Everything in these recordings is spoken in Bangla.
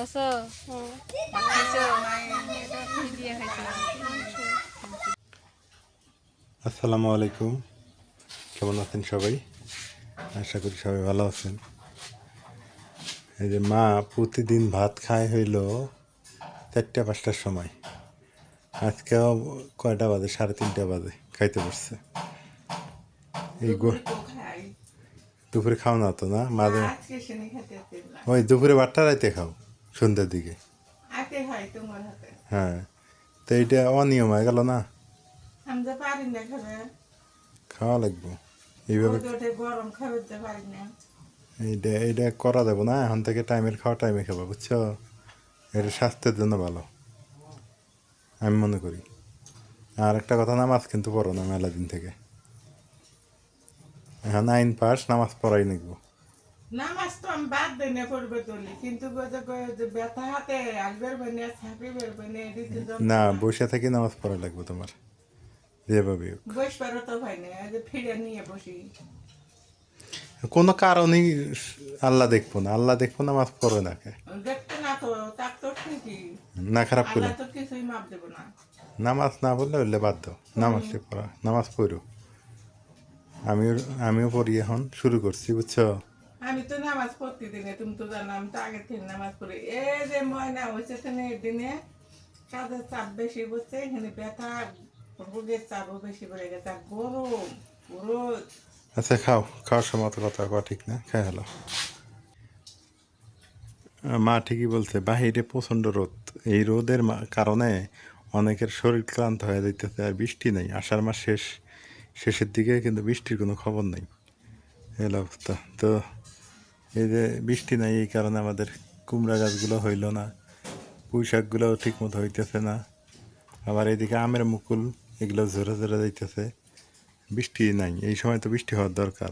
আছো? ভাত খাইছো? কি দিয়ে খাইছো? আসসালামু আলাইকুম, কেমন আছেন সবাই? আশা করি সবাই ভালো আছেন। এই যে মা প্রতিদিন ভাত খায় হইল 4টা-5টার সময়। আজকেও কয়টা বাজে? 3:30 বাজে খাইতে বসছে। এই দুপুরে খাও না তো? না মাঝে ওই দুপুরে 12টা রাইতে খাও, সন্ধ্যার দিকে। হ্যাঁ, তো এইটা অনিয়ম হয়ে গেল না, খাওয়া লাগবে এইভাবে। এইটা এইটা করা যাবো না, এখন থেকে টাইমের খাওয়া টাইমে খাবো, বুঝছো? এটা স্বাস্থ্যের জন্য ভালো আমি মনে করি। আর একটা কথা, নামাজ কিন্তু পড়ো না মেলা দিন থেকে। এখন 9 পাস, নামাজ পড়াই নিব। নামাজ তো আমি বাদ দিই না পড়বে তুলি, কিন্তু ব্যথা হাতে আসবে বেনে ছাপি বেরবে না, বসে থেকে নামাজ পড়া লাগবে তোমার, যেভাবে হোক। বস পারো তো ভাই না, যে ফিরে নিয়ে বসি কোনো কারণেই আল্লাহ দেখবো না, আল্লাহ দেখবো নামাজ পড়ে না কে? দেখতে না তো তাক তো ঠিকই, না খারাপ করলে আল্লাহ তো কিছুই মাপ দেবো না। নামাজ না বললে হইলে বাদ দাও, নামাজটা পড়া, নামাজ পড়ো। আমিও আমিও পড়ি, এখন শুরু করছি, বুঝছো? আমি তো নামাজ পড়তে দিনে, তুমি তো জানো আমি তো আগে থেকে নামাজ পড়ি। এই যে ময়না হয়েছে দিনে কাজের চাপ বেশি বসছে, এখানে ব্যথা রোগের চাপও বেশি বেড়ে গেছে, আর গরম রোদ। আচ্ছা খাও, খাওয়ার সময় তো কথা কওয়া ঠিক না, খাই হলো। মা ঠিকই বলছে, বাহিরে প্রচণ্ড রোদ। এই রোদের কারণে অনেকের শরীর ক্লান্ত হয়ে যাইতেছে, আর বৃষ্টি নেই। আষাঢ় মাস শেষের দিকে, কিন্তু বৃষ্টির কোনো খবর নেই, এই অবস্থা। তো এই যে বৃষ্টি নাই, এই কারণে আমাদের কুমড়া গাছগুলো হইল না, পুঁই শাকগুলোও ঠিক মতো হইতেছে না। আবার এইদিকে আমের মুকুল, এগুলো ঝরে ঝরে যাইতেছে, বৃষ্টি নাই। এই সময় তো বৃষ্টি হওয়ার দরকার।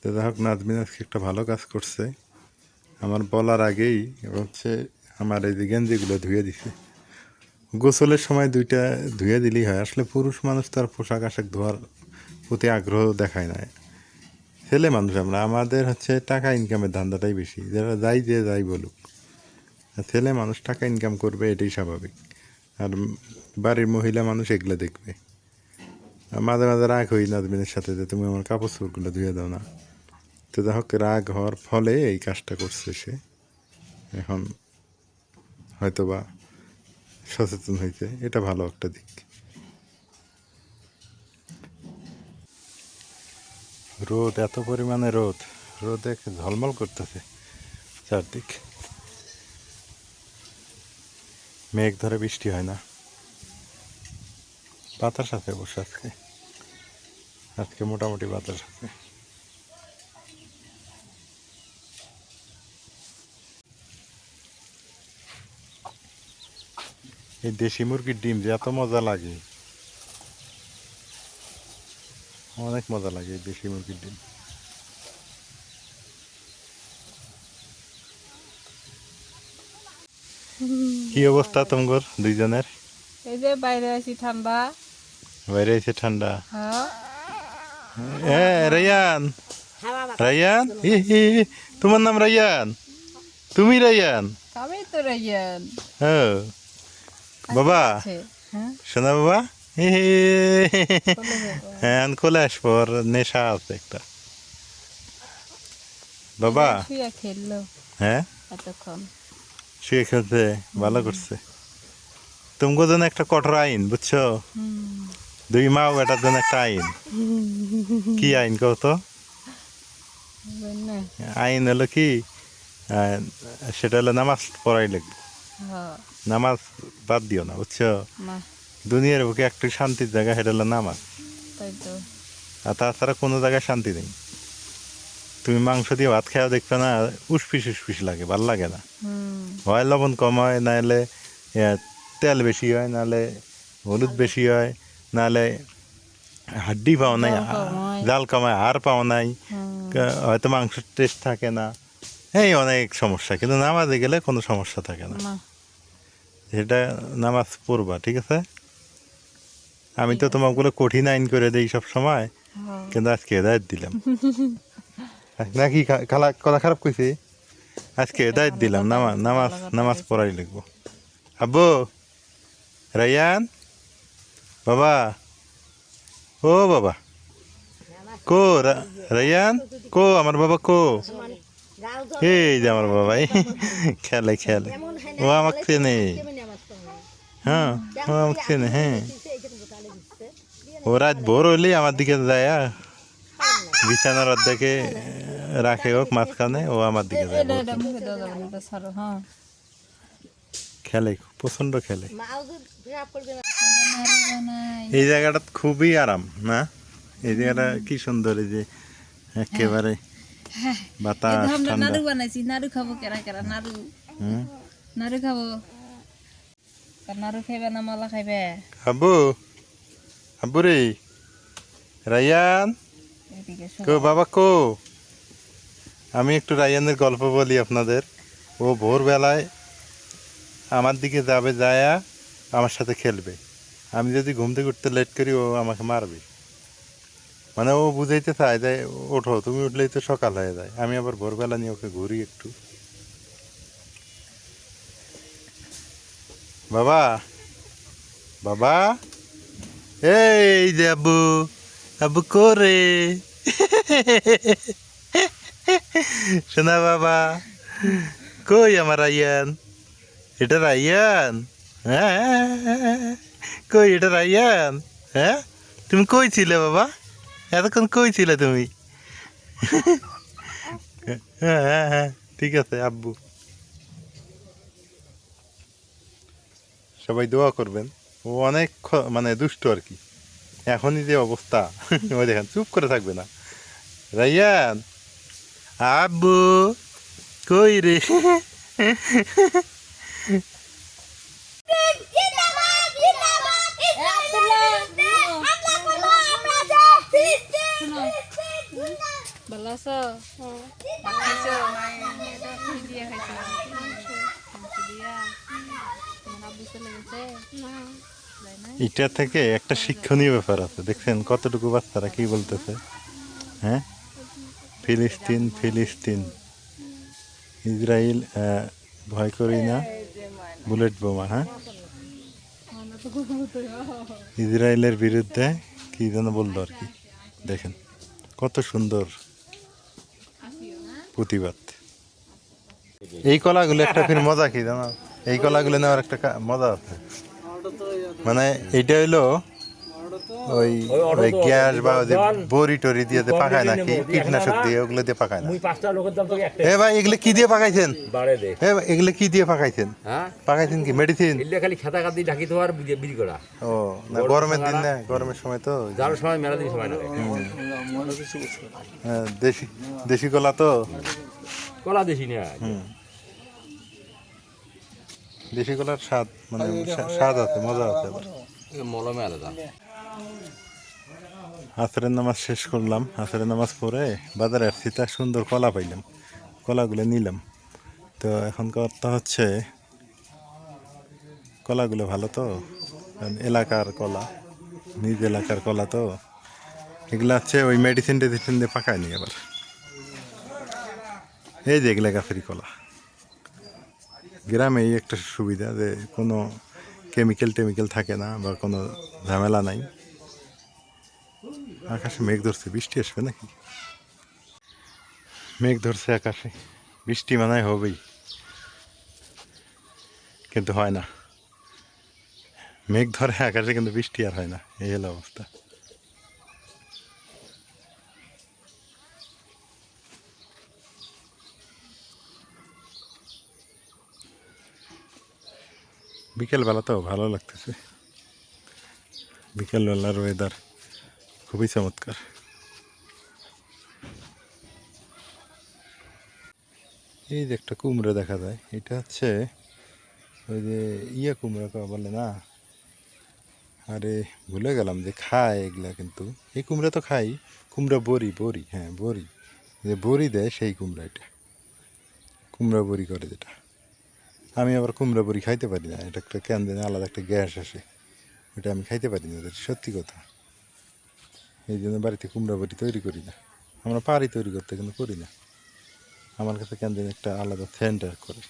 তো যাই হোক, নাজমিন আজকে একটা ভালো কাজ করছে, আমার বলার আগেই হচ্ছে আমার এই যে গেঞ্জিগুলো ধুয়ে দিছে। গোসলের সময় দুইটা ধুয়ে দিলেই হয়। আসলে পুরুষ মানুষ তার পোশাক আশাক ধোয়ার প্রতি আগ্রহ দেখায় না, ছেলে মানুষ আমরা, আমাদের হচ্ছে টাকা ইনকামের ধান্দাটাই বেশি। যারা যাই বলুক, ছেলে মানুষ টাকা ইনকাম করবে, এটাই স্বাভাবিক। আর বাড়ির মহিলা মানুষ এগুলো দেখবে। মাঝে মাঝে রাগ হই নাজমিনের সাথে যে তুমি আমার কাপড় চোপড়গুলো ধুয়ে দাও না। তো যাই হোক, রাগ হওয়ার ফলে এই কাজটা করছে সে। এখন হয়তোবা সচেতন হয়েছে, এটা ভালো একটা দিক। রোদ, এত পরিমাণে রোদ, রোদে ঝলমল করতেছে চারদিক। মেঘ ধরে বৃষ্টি হয় না, বাতাস আছে অবশ্য। আজকে মোটামুটি বাতাস আছে। এই দেশি মুরগির ডিম যে এত মজা লাগে, অনেক মজা লাগে এই দেশি মুরগির ডিম। কি অবস্থা তোমার দুইজনের? এই যে বাইরে আছি, ঠান্ডা। বাইরে এসে ঠান্ডা। হ্যাঁ, রায়ান, রায়ান, তোমার নাম রায়ান? তুমি রায়ান? আমি তো রাইয়ান। হ্যাঁ বাবা, হ্যাঁ, শোনা বাবা, বলে যাবো। হ্যাঁ কোলে আসবো, ওর নেশা আছে একটা। বাবা, শুয়ে খেললো হ্যাঁ এতক্ষণ। শুয়ে খেলতে ভালো করছে। তোমার জন্য একটা কঠোর আইন, বুঝছো? দুই মা বেটার জন্য একটা আইন। কি আইন কও তো? আইন হলো কি, আহ, সেটা হলো নামাজ পড়াই লাগবে। নামাজ বাদ দিও না, বুঝছো? দুনিয়ার বুকে একটু শান্তির জায়গা, সেটা হলো নামাজ। তাই তো। আর তাছাড়া কোনো জায়গায় শান্তি নেই। তুমি মাংস দিয়ে ভাত খাওয়া দেখবে না, উসপিস লাগে, ভাল লাগে না। হয় লবণ কম হয়, নাহলে তেল বেশি হয়, নাহলে হলুদ বেশি হয়, নাহলে হাড্ডি পাও নাই, জাল কমায় হাড় পাও নাই, হয়তো মাংসের টেস্ট থাকে না, এই অনেক সমস্যা। কিন্তু নামাজে গেলে কোনো সমস্যা থাকে না। সেটা নামাজ পড়বা, ঠিক আছে? আমি তো তোমাগুলো কঠিন আইন করে দিই সব সময়, কিন্তু আজকে হেদায়েত দিলাম। নাকি কথা খারাপ কইছি? আজকে দায়িত্ব দিলাম নামাজ নামাজ পড়াই লিখবো। আব্বু, রায়ান, বাবা, ও বাবা, কো রায়ান, কো আমার বাবা কো? এই যে আমার বাবা খেলে খেলে, ও আমাকে চেনে। হ্যাঁ, ও আমাকে চেনে। হ্যাঁ, ও রাত ভোর হইলে আমার দিকে যায়, বিছানার অর্ধেকে রাখে হোক মাঝখানে, ও আমার দিকে যায়। খেলে, প্রচন্ড খেলে। এই জায়গাটা খুবই আরাম না? এই জায়গাটা কি সুন্দর, এই যে একেবারে বাতাস ঠান্ডা। নাড়ু বানাইছি, নাড়ু খাবো কেরা কেরা? নাড়ু নাড়ু খাবো। নাড়ু খাইবে না মালা খাইবে? আব্বু, আব্বু রে, রায়ান কো বাবা কো? আমি একটু রায়ানের গল্প বলি আপনাদের। ও ভোরবেলায় আমার দিকে যাবে, যায়া আমার সাথে খেলবে। আমি যদি ঘুম থেকে উঠতে লেট করি, ও আমাকে মারবে। মানে ও বুঝাইতে চায় যে ওঠো, তুমি উঠলেই তো সকাল হয়ে যায়। আমি আবার ভোরবেলা নিয়ে ওকে ঘুরি একটু। বাবা, বাবা, এই যে আব্বু, আব্বু করে শোনা বাবা, কই আমার রায়ান? এটা রায়ান? হ্যাঁ, কই এটা রায়ান? হ্যাঁ, তুমি কই ছিলে বাবা? এতক্ষণ কই ছিলে তুমি? হ্যাঁ হ্যাঁ হ্যাঁ, ঠিক আছে আব্বু। সবাই দোয়া করবেন। ও অনেক মানে দুষ্ট আর কি। এখনই যে অবস্থা, ওই দেখেন চুপ করে থাকবে না। রায়ান, আব্বু কই রে? ভালো আছো? খাইছো নাই? কি দিয়ে খাইছো? মাংস দিয়া? তোমার আব্বু চলে গেছে? যায় নাই? এটা থেকে একটা শিক্ষণীয় ব্যাপার আছে। দেখছেন কতটুকু বাচ্চারা কি বলতেছে? হ্যাঁ, ফিলিস্তিন ফিলিস্তিন, ইসরায়েল ভয় করি না, বুলেট বোমা। হ্যাঁ, ইসরায়েলের বিরুদ্ধে কি যেন বললো আর কি। দেখেন কত সুন্দর প্রতিবাদ। এই কলাগুলো একটা ফির মজা কি জানো? এই কলাগুলো নেওয়ার একটা মজা আছে। মানে এইটা হইলো ওই ওই গ্যাস বা ওই যে বড়ি টরি দিয়ে পাকায় নাকি, কীটনাশক দিয়ে, ওগুলো দিয়ে পাকায় না। এ ভাই, এগুলো কি দিয়ে পাকাইছেন? এ ভাই, এগুলো কি দিয়ে পাকাইছেন? পাকাইছেন কি মেডিসিন? খালি খেতা কাটি ঢাকি তো আর বিক্রি করা। ও না, গরমের দিন না, গরমের সময় তো যার সময় মেলা দিন সময় লাগে। দেশি দেশি কলা তো। কলা দেশি না, দেশি কলার স্বাদ মানে স্বাদ আছে, মজা আছে আবার। মলমে আলাদা। আসরের নামাজ শেষ করলাম। আসরের নামাজ পড়ে বাজারে আসছি, তা সুন্দর কলা পাইলাম, কলাগুলো নিলাম। তো এখন কথা হচ্ছে কলাগুলো ভালো তো, কারণ এলাকার কলা, নিজ এলাকার কলা তো, এগুলো হচ্ছে ওই মেডিসিন টেডিসিন দিয়ে পাকায়নি আবার। এই যে এগুলো গাছেরই কলা। গ্রামে এই একটা সুবিধা যে কোনো কেমিক্যাল টেমিক্যাল থাকে না, বা কোনো ঝামেলা নাই। আকাশে মেঘ ধরছে, বৃষ্টি আসবে নাকি? মেঘ ধরছে আকাশে, বৃষ্টি মনে হয় হবেই, কিন্তু হয় না। মেঘ ধরে আকাশে, কিন্তু বৃষ্টি আর হয় না। এই হলো অবস্থা। বিকেলবেলা তো ভালো লাগতেছে, বিকেলবেলার ওয়েদার খুবই চমৎকার। এই যে একটা কুমড়ো দেখা যায়, এটা হচ্ছে ওই যে কুমড়ো বলে না, আরে ভুলে গেলাম যে খায় এগুলা। কিন্তু এই কুমড়া তো খাই, কুমড়া বড়ি, বড়ি, হ্যাঁ বড়ি, যে বড়ি দেয় সেই কুমড়া। এটা কুমড়া বড়ি করে যেটা। আমি আবার কুমড়া বড়ি খাইতে পারি না, এটা একটা কেন জানি আলাদা একটা গ্যাস আসে, ওটা আমি খাইতে পারি না, এটা সত্যি কথা। এই জন্য বাড়িতে কুমড়া বড়ি তৈরি করি না। আমরা পারি তৈরি করতে, কিন্তু করি না। আমার কাছে কেন জানি একটা আলাদা সেন্টার করে।